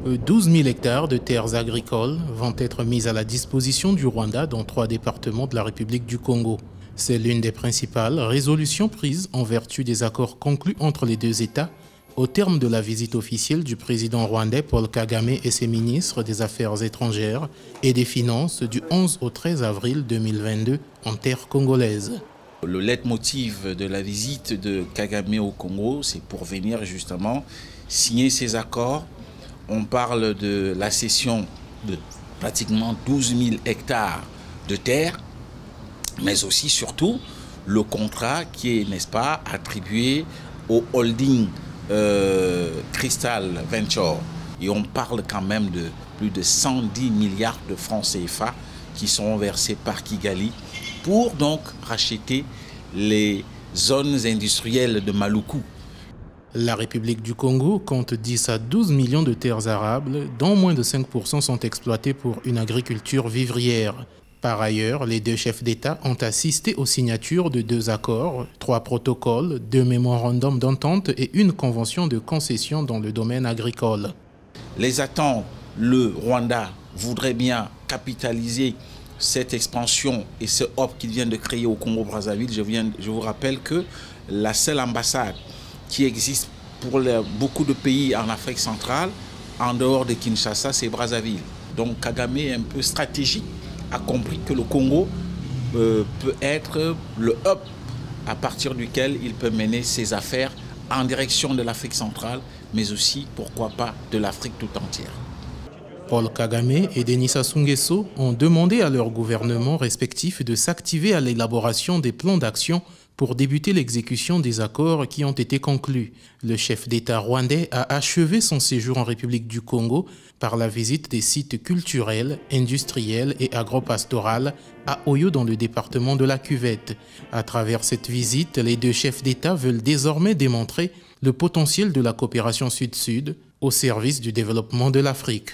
12 000 hectares de terres agricoles vont être mis à la disposition du Rwanda dans 3 départements de la République du Congo. C'est l'une des principales résolutions prises en vertu des accords conclus entre les deux États au terme de la visite officielle du président rwandais Paul Kagame et ses ministres des Affaires étrangères et des Finances du 11 au 13 avril 2022 en terre congolaise. Le leitmotiv de la visite de Kagame au Congo, c'est pour venir justement signer ces accords. On parle de la cession de pratiquement 12 000 hectares de terre, mais aussi surtout le contrat qui est, n'est-ce pas, attribué au holding Crystal Venture. Et on parle quand même de plus de 110 milliards de francs CFA qui seront versés par Kigali pour donc racheter les zones industrielles de Maluku. La République du Congo compte 10 à 12 millions de terres arables, dont moins de 5% sont exploitées pour une agriculture vivrière. Par ailleurs, les deux chefs d'État ont assisté aux signatures de 2 accords, 3 protocoles, 2 mémorandums d'entente et une convention de concession dans le domaine agricole. Les attentes, le Rwanda voudrait bien capitaliser cette expansion et ce hub qu'il vient de créer au Congo-Brazzaville. Je vous rappelle que la seule ambassade qui existe pour beaucoup de pays en Afrique centrale, en dehors de Kinshasa, c'est Brazzaville. Donc Kagame est un peu stratégique, a compris que le Congo peut être le hub à partir duquel il peut mener ses affaires en direction de l'Afrique centrale, mais aussi, pourquoi pas, de l'Afrique tout entière. Paul Kagame et Denis Sassou Nguesso ont demandé à leurs gouvernements respectifs de s'activer à l'élaboration des plans d'action pour débuter l'exécution des accords qui ont été conclus. Le chef d'État rwandais a achevé son séjour en République du Congo par la visite des sites culturels, industriels et agropastoraux à Oyo dans le département de la Cuvette. À travers cette visite, les deux chefs d'État veulent désormais démontrer le potentiel de la coopération Sud-Sud au service du développement de l'Afrique.